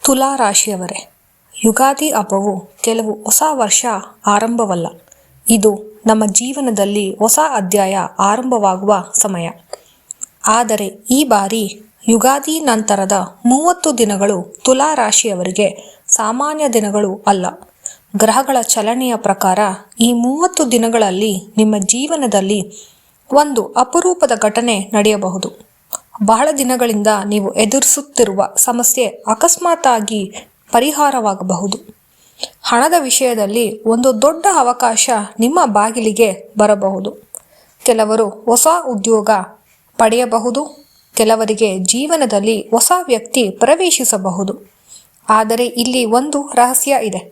ತುಲಾ ರಾಶಿಯವರೇ, ಯುಗಾದಿ ಹಬ್ಬವು ಕೆಲವು ಹೊಸ ವರ್ಷ ಆರಂಭವಲ್ಲ. ಇದು ನಮ್ಮ ಜೀವನದಲ್ಲಿ ಹೊಸ ಅಧ್ಯಾಯ ಆರಂಭವಾಗುವ ಸಮಯ. ಆದರೆ ಈ ಬಾರಿ ಯುಗಾದಿ ನಂತರದ 30 ದಿನಗಳು ತುಲಾ ರಾಶಿಯವರಿಗೆ ಸಾಮಾನ್ಯ ದಿನಗಳು ಅಲ್ಲ. ಗ್ರಹಗಳ ಚಲನೆಯ ಪ್ರಕಾರ ಈ 30 ದಿನಗಳಲ್ಲಿ ನಿಮ್ಮ ಜೀವನದಲ್ಲಿ ಒಂದು ಅಪರೂಪದ ಘಟನೆ ನಡೆಯಬಹುದು. ಬಹಳ ದಿನಗಳಿಂದ ನೀವು ಎದುರಿಸುತ್ತಿರುವ ಸಮಸ್ಯೆ ಅಕಸ್ಮಾತ್ತಾಗಿ ಪರಿಹಾರವಾಗಬಹುದು. ಹಣದ ವಿಷಯದಲ್ಲಿ ಒಂದು ದೊಡ್ಡ ಅವಕಾಶ ನಿಮ್ಮ ಬಾಗಿಲಿಗೆ ಬರಬಹುದು. ಕೆಲವರು ಹೊಸ ಉದ್ಯೋಗ ಪಡೆಯಬಹುದು. ಕೆಲವರಿಗೆ ಜೀವನದಲ್ಲಿ ಹೊಸ ವ್ಯಕ್ತಿ ಪ್ರವೇಶಿಸಬಹುದು. ಆದರೆ ಇಲ್ಲಿ ಒಂದು ರಹಸ್ಯ ಇದೆ.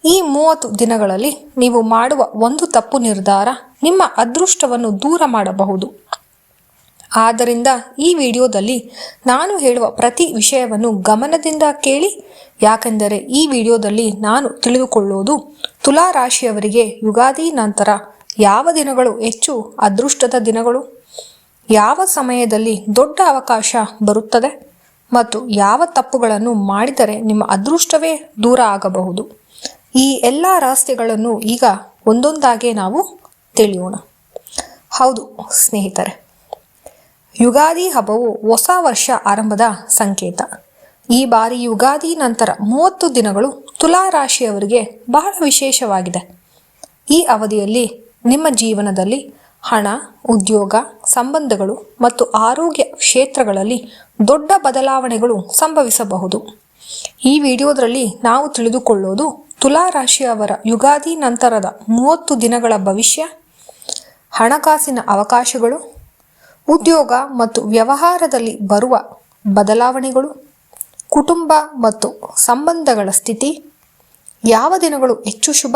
ಈ 30 ದಿನಗಳಲ್ಲಿ ನೀವು ಮಾಡುವ ಒಂದು ತಪ್ಪು ನಿರ್ಧಾರ ನಿಮ್ಮ ಅದೃಷ್ಟವನ್ನು ದೂರ ಮಾಡಬಹುದು. ಆದ್ದರಿಂದ ಈ ವಿಡಿಯೋದಲ್ಲಿ ನಾನು ಹೇಳುವ ಪ್ರತಿ ವಿಷಯವನ್ನು ಗಮನದಿಂದ ಕೇಳಿ. ಯಾಕೆಂದರೆ ಈ ವಿಡಿಯೋದಲ್ಲಿ ನಾನು ತಿಳಿದುಕೊಳ್ಳೋದು ತುಲಾ ರಾಶಿಯವರಿಗೆ ಯುಗಾದಿ ನಂತರ ಯಾವ ದಿನಗಳು ಹೆಚ್ಚು ಅದೃಷ್ಟದ ದಿನಗಳು, ಯಾವ ಸಮಯದಲ್ಲಿ ದೊಡ್ಡ ಅವಕಾಶ ಬರುತ್ತದೆ ಮತ್ತು ಯಾವ ತಪ್ಪುಗಳನ್ನು ಮಾಡಿದರೆ ನಿಮ್ಮ ಅದೃಷ್ಟವೇ ದೂರ ಆಗಬಹುದು. ಈ ಎಲ್ಲ ರಹಸ್ಯಗಳನ್ನು ಈಗ ಒಂದೊಂದಾಗೆ ನಾವು ತಿಳಿಯೋಣ. ಹೌದು ಸ್ನೇಹಿತರೆ, ಯುಗಾದಿ ಹಬ್ಬವು ಹೊಸ ವರ್ಷ ಆರಂಭದ ಸಂಕೇತ. ಈ ಬಾರಿ ಯುಗಾದಿ ನಂತರ 30 ದಿನಗಳು ತುಲಾ ರಾಶಿಯವರಿಗೆ ಬಹಳ ವಿಶೇಷವಾಗಿದೆ. ಈ ಅವಧಿಯಲ್ಲಿ ನಿಮ್ಮ ಜೀವನದಲ್ಲಿ ಹಣ, ಉದ್ಯೋಗ, ಸಂಬಂಧಗಳು ಮತ್ತು ಆರೋಗ್ಯ ಕ್ಷೇತ್ರಗಳಲ್ಲಿ ದೊಡ್ಡ ಬದಲಾವಣೆಗಳು ಸಂಭವಿಸಬಹುದು. ಈ ವಿಡಿಯೋದಲ್ಲಿ ನಾವು ತಿಳಿದುಕೊಳ್ಳೋದು ತುಲಾ ರಾಶಿಯವರ ಯುಗಾದಿ ನಂತರದ 30 ದಿನಗಳ ಭವಿಷ್ಯ, ಹಣಕಾಸಿನ ಅವಕಾಶಗಳು, ಉದ್ಯೋಗ ಮತ್ತು ವ್ಯವಹಾರದಲ್ಲಿ ಬರುವ ಬದಲಾವಣೆಗಳು, ಕುಟುಂಬ ಮತ್ತು ಸಂಬಂಧಗಳ ಸ್ಥಿತಿ, ಯಾವ ದಿನಗಳು ಹೆಚ್ಚು ಶುಭ,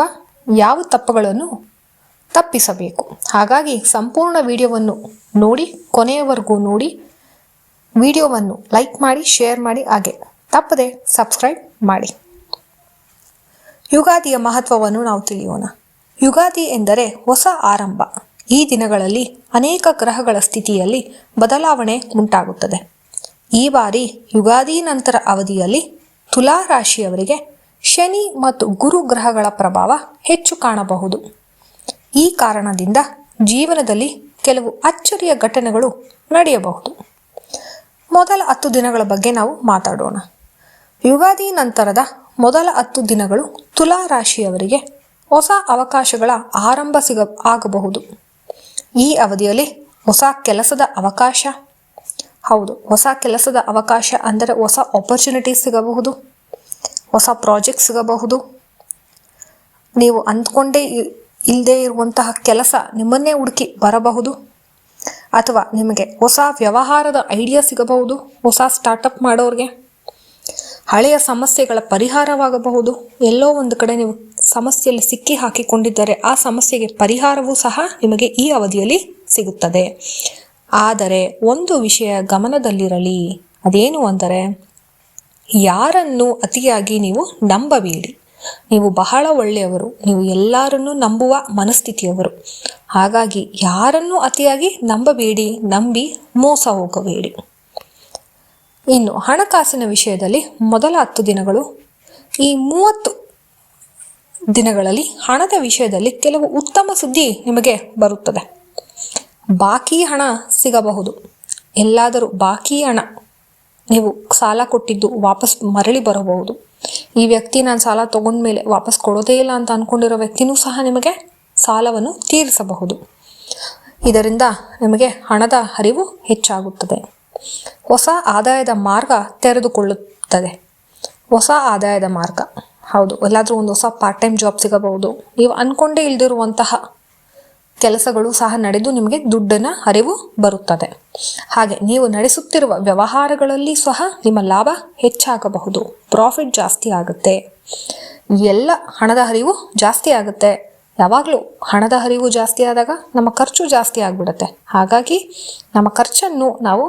ಯಾವ ತಪ್ಪುಗಳನ್ನು ತಪ್ಪಿಸಬೇಕು. ಹಾಗಾಗಿ ಸಂಪೂರ್ಣ ವಿಡಿಯೋವನ್ನು ನೋಡಿ, ಕೊನೆಯವರೆಗೂ ನೋಡಿ. ವಿಡಿಯೋವನ್ನು ಲೈಕ್ ಮಾಡಿ, ಶೇರ್ ಮಾಡಿ, ಹಾಗೆ ತಪ್ಪದೆ ಸಬ್ಸ್ಕ್ರೈಬ್ ಮಾಡಿ. ಯುಗಾದಿಯ ಮಹತ್ವವನ್ನು ನಾವು ತಿಳಿಯೋಣ. ಯುಗಾದಿ ಎಂದರೆ ಹೊಸ ಆರಂಭ. ಈ ದಿನಗಳಲ್ಲಿ ಅನೇಕ ಗ್ರಹಗಳ ಸ್ಥಿತಿಯಲ್ಲಿ ಬದಲಾವಣೆ ಉಂಟಾಗುತ್ತದೆ. ಈ ಬಾರಿ ಯುಗಾದಿ ನಂತರ ಅವಧಿಯಲ್ಲಿ ತುಲಾ ರಾಶಿಯವರಿಗೆ ಶನಿ ಮತ್ತು ಗುರು ಗ್ರಹಗಳ ಪ್ರಭಾವ ಹೆಚ್ಚು ಕಾಣಬಹುದು. ಈ ಕಾರಣದಿಂದ ಜೀವನದಲ್ಲಿ ಕೆಲವು ಅಚ್ಚರಿಯ ಘಟನೆಗಳು ನಡೆಯಬಹುದು. ಮೊದಲ 10 ದಿನಗಳ ಬಗ್ಗೆ ನಾವು ಮಾತಾಡೋಣ. ಯುಗಾದಿ ನಂತರದ ಮೊದಲ 10 ದಿನಗಳು ತುಲಾ ರಾಶಿಯವರಿಗೆ ಹೊಸ ಅವಕಾಶಗಳ ಆರಂಭ ಆಗಬಹುದು. ಈ ಅವಧಿಯಲ್ಲಿ ಹೊಸ ಕೆಲಸದ ಅವಕಾಶ, ಹೊಸ ಕೆಲಸದ ಅವಕಾಶ ಅಂದರೆ ಹೊಸ ಆಪರ್ಚುನಿಟೀಸ್ ಸಿಗಬಹುದು, ಹೊಸ ಪ್ರಾಜೆಕ್ಟ್ ಸಿಗಬಹುದು. ನೀವು ಅಂದ್ಕೊಂಡೇ ಇಲ್ಲದೆ ಇರುವಂತಹ ಕೆಲಸ ನಿಮ್ಮನ್ನೇ ಹುಡುಕಿ ಬರಬಹುದು. ಅಥವಾ ನಿಮಗೆ ಹೊಸ ವ್ಯವಹಾರದ ಐಡಿಯಾ ಸಿಗಬಹುದು. ಹೊಸ ಸ್ಟಾರ್ಟಪ್ ಮಾಡೋರಿಗೆ ಹಳೆಯ ಸಮಸ್ಯೆಗಳ ಪರಿಹಾರವಾಗಬಹುದು. ಎಲ್ಲೋ ಒಂದು ಕಡೆ ನೀವು ಸಮಸ್ಯೆಯಲ್ಲಿ ಸಿಕ್ಕಿ ಹಾಕಿಕೊಂಡಿದ್ದರೆ ಆ ಸಮಸ್ಯೆಗೆ ಪರಿಹಾರವೂ ಸಹ ನಿಮಗೆ ಈ ಅವಧಿಯಲ್ಲಿ ಸಿಗುತ್ತದೆ. ಆದರೆ ಒಂದು ವಿಷಯ ಗಮನದಲ್ಲಿರಲಿ. ಅದೇನು ಅಂದರೆ, ಯಾರನ್ನು ಅತಿಯಾಗಿ ನೀವು ನಂಬಬೇಡಿ. ನೀವು ಬಹಳ ಒಳ್ಳೆಯವರು, ನೀವು ಎಲ್ಲರನ್ನೂ ನಂಬುವ ಮನಸ್ಥಿತಿಯವರು. ಹಾಗಾಗಿ ಯಾರನ್ನೂ ಅತಿಯಾಗಿ ನಂಬಬೇಡಿ, ನಂಬಿ ಮೋಸ ಹೋಗಬೇಡಿ. ಇನ್ನು ಹಣಕಾಸಿನ ವಿಷಯದಲ್ಲಿ ಮೊದಲ 10 ದಿನಗಳು, ಈ 30 ದಿನಗಳಲ್ಲಿ ಹಣದ ವಿಷಯದಲ್ಲಿ ಕೆಲವು ಉತ್ತಮ ಸುದ್ದಿ ನಿಮಗೆ ಬರುತ್ತದೆ. ಬಾಕಿ ಹಣ ಸಿಗಬಹುದು. ಎಲ್ಲಾದರೂ ಬಾಕಿ ಹಣ, ನೀವು ಸಾಲ ಕೊಟ್ಟಿದ್ದು ವಾಪಸ್ ಮರಳಿ ಬರಬಹುದು. ಈ ವ್ಯಕ್ತಿ ನಾನು ಸಾಲ ತಗೊಂಡ್ಮೇಲೆ ವಾಪಸ್ ಕೊಡೋದೇ ಇಲ್ಲ ಅಂತ ಅಂದ್ಕೊಂಡಿರೋ ವ್ಯಕ್ತಿನೂ ಸಹ ನಿಮಗೆ ಸಾಲವನ್ನು ತೀರಿಸಬಹುದು. ಇದರಿಂದ ನಿಮಗೆ ಹಣದ ಹರಿವು ಹೆಚ್ಚಾಗುತ್ತದೆ. ಹೊಸ ಆದಾಯದ ಮಾರ್ಗ ತೆರೆದುಕೊಳ್ಳುತ್ತದೆ. ಹೊಸ ಆದಾಯದ ಮಾರ್ಗ, ಎಲ್ಲಾದರೂ ಒಂದು ಹೊಸ ಪಾರ್ಟ್ ಟೈಮ್ ಜಾಬ್ ಸಿಗಬಹುದು. ನೀವು ಅಂದ್ಕೊಂಡೇ ಇಲ್ದಿರುವಂತಹ ಕೆಲಸಗಳು ಸಹ ನಡೆದು ನಿಮಗೆ ದುಡ್ಡಿನ ಹರಿವು ಬರುತ್ತದೆ. ಹಾಗೆ ನೀವು ನಡೆಸುತ್ತಿರುವ ವ್ಯವಹಾರಗಳಲ್ಲಿ ಸಹ ನಿಮ್ಮ ಲಾಭ ಹೆಚ್ಚಾಗಬಹುದು. ಪ್ರಾಫಿಟ್ ಜಾಸ್ತಿ ಆಗುತ್ತೆ. ಎಲ್ಲ ಹಣದ ಹರಿವು ಜಾಸ್ತಿ ಆಗುತ್ತೆ. ಯಾವಾಗಲೂ ಹಣದ ಹರಿವು ಜಾಸ್ತಿ ಆದಾಗ ನಮ್ಮ ಖರ್ಚು ಜಾಸ್ತಿ ಆಗಿಬಿಡುತ್ತೆ. ಹಾಗಾಗಿ ನಮ್ಮ ಖರ್ಚನ್ನು ನಾವು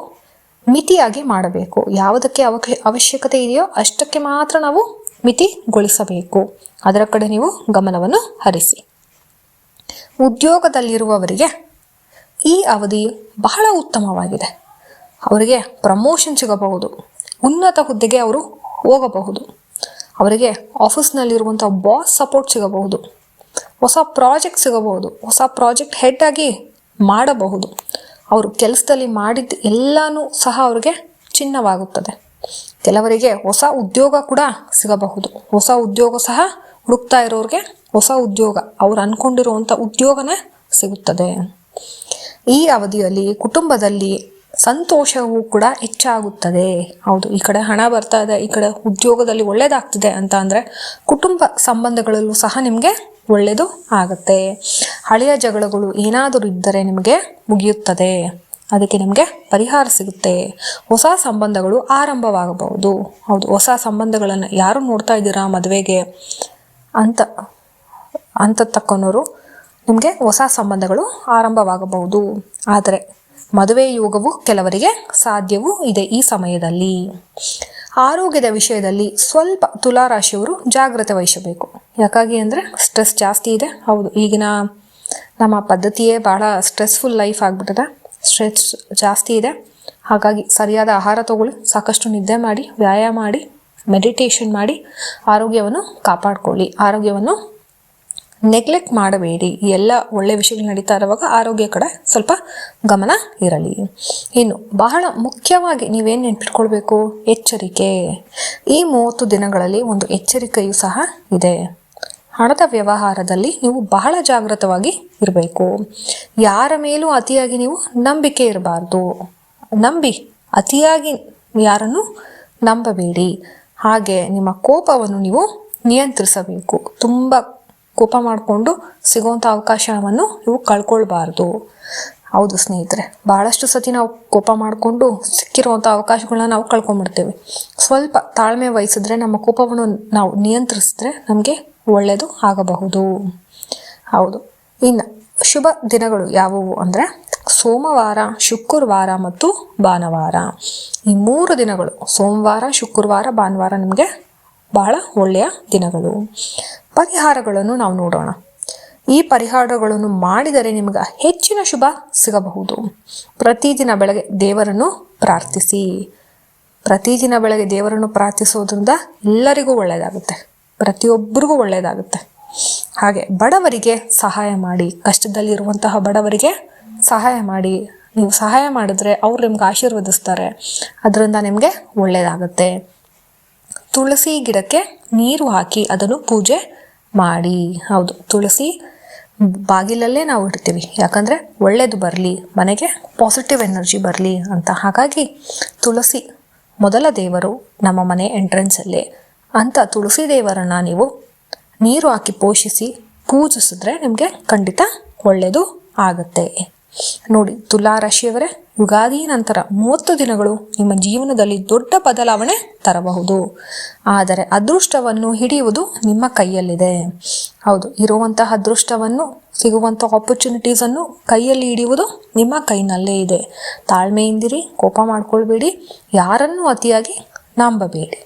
ಮಿತಿಯಾಗಿ ಮಾಡಬೇಕು. ಯಾವುದಕ್ಕೆ ಅವಶ್ಯಕತೆ ಇದೆಯೋ ಅಷ್ಟಕ್ಕೆ ಮಾತ್ರ ನಾವು ಮಿತಿಗೊಳಿಸಬೇಕು. ಅದರ ಕಡೆ ನೀವು ಗಮನವನ್ನು ಹರಿಸಿ. ಉದ್ಯೋಗದಲ್ಲಿರುವವರಿಗೆ ಈ ಅವಧಿ ಬಹಳ ಉತ್ತಮವಾಗಿದೆ. ಅವರಿಗೆ ಪ್ರಮೋಷನ್ ಸಿಗಬಹುದು. ಉನ್ನತ ಹುದ್ದೆಗೆ ಅವರು ಹೋಗಬಹುದು. ಅವರಿಗೆ ಆಫೀಸ್ನಲ್ಲಿರುವಂಥ ಬಾಸ್ ಸಪೋರ್ಟ್ ಸಿಗಬಹುದು. ಹೊಸ ಪ್ರಾಜೆಕ್ಟ್ ಸಿಗಬಹುದು. ಹೊಸ ಪ್ರಾಜೆಕ್ಟ್ ಹೆಡ್ ಆಗಿ ಮಾಡಬಹುದು. ಅವರು ಕೆಲಸದಲ್ಲಿ ಮಾಡಿದ್ದು ಎಲ್ಲನೂ ಸಹ ಅವ್ರಿಗೆ ಚಿನ್ನವಾಗುತ್ತದೆ. ಕೆಲವರಿಗೆ ಹೊಸ ಉದ್ಯೋಗ ಕೂಡ ಸಿಗಬಹುದು. ಹೊಸ ಉದ್ಯೋಗ ಸಹ ಹುಡುಕ್ತಾ ಇರೋರಿಗೆ ಹೊಸ ಉದ್ಯೋಗ, ಅವ್ರು ಅಂದ್ಕೊಂಡಿರುವಂಥ ಉದ್ಯೋಗನೇ ಸಿಗುತ್ತದೆ. ಈ ಅವಧಿಯಲ್ಲಿ ಕುಟುಂಬದಲ್ಲಿ ಸಂತೋಷವೂ ಕೂಡ ಹೆಚ್ಚಾಗುತ್ತದೆ. ಹೌದು, ಈ ಕಡೆ ಹಣ ಬರ್ತಾ ಇದೆ, ಈ ಕಡೆ ಉದ್ಯೋಗದಲ್ಲಿ ಒಳ್ಳೇದಾಗ್ತಿದೆ ಅಂತ ಅಂದರೆ ಕುಟುಂಬ ಸಂಬಂಧಗಳಲ್ಲೂ ಸಹ ನಿಮಗೆ ಒಳ್ಳೆಯದು ಆಗುತ್ತೆ. ಹಳೆಯ ಜಗಳಗಳು ಏನಾದರೂ ಇದ್ದರೆ ನಿಮಗೆ ಮುಗಿಯುತ್ತದೆ. ಅದಕ್ಕೆ ನಿಮಗೆ ಪರಿಹಾರ ಸಿಗುತ್ತೆ. ಹೊಸ ಸಂಬಂಧಗಳು ಆರಂಭವಾಗಬಹುದು. ಹೌದು, ಹೊಸ ಸಂಬಂಧಗಳನ್ನು ಯಾರು ನೋಡ್ತಾ ಇದ್ದೀರಾ ಮದುವೆಗೆ ಅಂತ ತಕ್ಕೊನೋರು ನಿಮಗೆ ಹೊಸ ಸಂಬಂಧಗಳು ಆರಂಭವಾಗಬಹುದು. ಆದರೆ ಮದುವೆ ಯೋಗವು ಕೆಲವರಿಗೆ ಸಾಧ್ಯವೂ ಇದೆ ಈ ಸಮಯದಲ್ಲಿ. ಆರೋಗ್ಯದ ವಿಷಯದಲ್ಲಿ ಸ್ವಲ್ಪ ತುಲಾರಾಶಿಯವರು ಜಾಗ್ರತೆ ವಹಿಸಬೇಕು. ಯಾಕಾಗಿ ಅಂದರೆ ಸ್ಟ್ರೆಸ್ ಜಾಸ್ತಿ ಇದೆ. ಹೌದು, ಈಗಿನ ನಮ್ಮ ಪದ್ಧತಿಯೇ ಭಾಳ ಸ್ಟ್ರೆಸ್ಫುಲ್ ಲೈಫ್ ಆಗಿಬಿಟ್ಟಿದೆ. ಸ್ಟ್ರೆಸ್ ಜಾಸ್ತಿ ಇದೆ. ಹಾಗಾಗಿ ಸರಿಯಾದ ಆಹಾರ ತಗೊಳ್ಳಿ, ಸಾಕಷ್ಟು ನಿದ್ದೆ ಮಾಡಿ, ವ್ಯಾಯಾಮ ಮಾಡಿ, ಮೆಡಿಟೇಷನ್ ಮಾಡಿ ಆರೋಗ್ಯವನ್ನು ಕಾಪಾಡಿಕೊಳ್ಳಿ. ಆರೋಗ್ಯವನ್ನು ನೆಗ್ಲೆಕ್ಟ್ ಮಾಡಬೇಡಿ. ಎಲ್ಲ ಒಳ್ಳೆ ವಿಷಯಗಳು ನಡೀತಾ ಇರುವಾಗ ಆರೋಗ್ಯ ಕಡೆ ಸ್ವಲ್ಪ ಗಮನ ಇರಲಿ. ಇನ್ನು ಬಹಳ ಮುಖ್ಯವಾಗಿ ನೀವೇನು ನೆನ್ಪಿಟ್ಕೊಳ್ಬೇಕು, ಎಚ್ಚರಿಕೆ. ಈ 30 ದಿನಗಳಲ್ಲಿ ಒಂದು ಎಚ್ಚರಿಕೆಯೂ ಸಹ ಇದೆ. ಹಣದ ವ್ಯವಹಾರದಲ್ಲಿ ನೀವು ಬಹಳ ಜಾಗೃತವಾಗಿ ಇರಬೇಕು. ಯಾರ ಮೇಲೂ ಅತಿಯಾಗಿ ನೀವು ನಂಬಿಕೆ ಇರಬಾರ್ದು. ಅತಿಯಾಗಿ ಯಾರನ್ನು ನಂಬಬೇಡಿ. ಹಾಗೆ ನಿಮ್ಮ ಕೋಪವನ್ನು ನೀವು ನಿಯಂತ್ರಿಸಬೇಕು. ತುಂಬ ಕೋಪ ಮಾಡಿಕೊಂಡು ಸಿಗುವಂಥ ಅವಕಾಶವನ್ನು ನೀವು ಕಳ್ಕೊಳ್ಬಾರ್ದು. ಹೌದು ಸ್ನೇಹಿತರೆ, ಬಹಳಷ್ಟು ಸತಿ ನಾವು ಕೋಪ ಮಾಡಿಕೊಂಡು ಸಿಕ್ಕಿರುವಂಥ ಅವಕಾಶಗಳನ್ನ ನಾವು ಕಳ್ಕೊಂಡ್ಬಿಡ್ತೇವೆ. ಸ್ವಲ್ಪ ತಾಳ್ಮೆ ವಹಿಸಿದ್ರೆ, ನಮ್ಮ ಕೋಪವನ್ನು ನಾವು ನಿಯಂತ್ರಿಸಿದ್ರೆ ನಮಗೆ ಒಳ್ಳೆಯದು ಆಗಬಹುದು. ಹೌದು, ಇನ್ನು ಶುಭ ದಿನಗಳು ಯಾವುವು ಅಂದರೆ ಸೋಮವಾರ, ಶುಕ್ರವಾರ ಮತ್ತು ಭಾನುವಾರ. ಈ 3 ದಿನಗಳು, ಸೋಮವಾರ, ಶುಕ್ರವಾರ, ಭಾನುವಾರ ನಿಮಗೆ ಬಹಳ ಒಳ್ಳೆಯ ದಿನಗಳು. ಪರಿಹಾರಗಳನ್ನು ನಾವು ನೋಡೋಣ. ಈ ಪರಿಹಾರಗಳನ್ನು ಮಾಡಿದರೆ ನಿಮಗೆ ಹೆಚ್ಚಿನ ಶುಭ ಸಿಗಬಹುದು. ಪ್ರತಿದಿನ ಬೆಳಗ್ಗೆ ದೇವರನ್ನು ಪ್ರಾರ್ಥಿಸಿ. ಪ್ರತಿದಿನ ಬೆಳಗ್ಗೆ ದೇವರನ್ನು ಪ್ರಾರ್ಥಿಸೋದ್ರಿಂದ ಎಲ್ಲರಿಗೂ ಒಳ್ಳೆಯದಾಗುತ್ತೆ, ಪ್ರತಿಯೊಬ್ಬರಿಗೂ ಒಳ್ಳೆಯದಾಗುತ್ತೆ. ಹಾಗೆ ಬಡವರಿಗೆ ಸಹಾಯ ಮಾಡಿ. ಕಷ್ಟದಲ್ಲಿರುವಂತಹ ಬಡವರಿಗೆ ಸಹಾಯ ಮಾಡಿ. ನೀವು ಸಹಾಯ ಮಾಡಿದ್ರೆ ಅವರು ನಿಮ್ಗೆ ಆಶೀರ್ವದಿಸ್ತಾರೆ. ಅದರಿಂದ ನಿಮಗೆ ಒಳ್ಳೆಯದಾಗುತ್ತೆ. ತುಳಸಿ ಗಿಡಕ್ಕೆ ನೀರು ಹಾಕಿ ಅದನ್ನು ಪೂಜೆ ಮಾಡಿ. ಹೌದು, ತುಳಸಿ ಬಾಗಿಲಲ್ಲೇ ನಾವು ಇಡ್ತೀವಿ, ಯಾಕಂದರೆ ಒಳ್ಳೆಯದು ಬರಲಿ, ಮನೆಗೆ ಪಾಸಿಟಿವ್ ಎನರ್ಜಿ ಬರಲಿ ಅಂತ. ಹಾಗಾಗಿ ತುಳಸಿ ಮೊದಲ ದೇವರು ನಮ್ಮ ಮನೆ ಎಂಟ್ರೆನ್ಸಲ್ಲೇ ಅಂತ ತುಳಸಿ ದೇವರನ್ನು ನೀವು ನೀರು ಹಾಕಿ ಪೋಷಿಸಿ ಪೂಜಿಸಿದ್ರೆ ನಿಮಗೆ ಖಂಡಿತ ಒಳ್ಳೆಯದು ಆಗುತ್ತೆ. ನೋಡಿ ತುಲಾರಾಶಿಯವರೇ, ಯುಗಾದಿ ನಂತರ 30 ದಿನಗಳು ನಿಮ್ಮ ಜೀವನದಲ್ಲಿ ದೊಡ್ಡ ಬದಲಾವಣೆ ತರಬಹುದು. ಆದರೆ ಅದೃಷ್ಟವನ್ನು ಹಿಡಿಯುವುದು ನಿಮ್ಮ ಕೈಯಲ್ಲಿದೆ. ಹೌದು, ಇರುವಂತಹ ಅದೃಷ್ಟವನ್ನು, ಸಿಗುವಂಥ ಆಪರ್ಚುನಿಟೀಸನ್ನು ಕೈಯಲ್ಲಿ ಹಿಡಿಯುವುದು ನಿಮ್ಮ ಕೈನಲ್ಲೇ ಇದೆ. ತಾಳ್ಮೆಯಿಂದಿರಿ, ಕೋಪ ಮಾಡ್ಕೊಳ್ಬೇಡಿ, ಯಾರನ್ನೂ ಅತಿಯಾಗಿ ನಂಬಬೇಡಿ.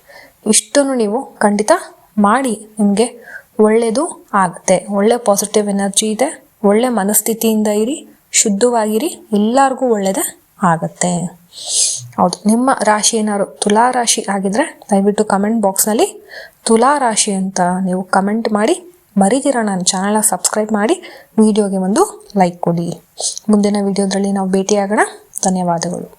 ಇಷ್ಟನ್ನು ನೀವು ಖಂಡಿತ ಮಾಡಿ, ನಿಮಗೆ ಒಳ್ಳೆಯದು ಆಗುತ್ತೆ. ಒಳ್ಳೆ ಪಾಸಿಟಿವ್ ಎನರ್ಜಿ ಇದೆ. ಒಳ್ಳೆ ಮನಸ್ಥಿತಿಯಿಂದ ಇರಿ, ಶುದ್ಧವಾಗಿರಿ, ಎಲ್ಲರಿಗೂ ಒಳ್ಳೆಯದೇ ಆಗುತ್ತೆ. ಹೌದು, ನಿಮ್ಮ ರಾಶಿ ಏನಾದ್ರು ತುಲಾ ರಾಶಿ ಆಗಿದ್ರೆ ದಯವಿಟ್ಟು ಕಮೆಂಟ್ ಬಾಕ್ಸ್ನಲ್ಲಿ ತುಲಾ ರಾಶಿ ಅಂತ ನೀವು ಕಮೆಂಟ್ ಮಾಡಿ. ಮರಿದಿರ ನನ್ನ ಚಾನಲ್ನ ಸಬ್ಸ್ಕ್ರೈಬ್ ಮಾಡಿ, ವಿಡಿಯೋಗೆ ಒಂದು ಲೈಕ್ ಕೊಡಿ. ಮುಂದಿನ ವಿಡಿಯೋದಲ್ಲಿ ನಾವು ಭೇಟಿಯಾಗೋಣ. ಧನ್ಯವಾದಗಳು.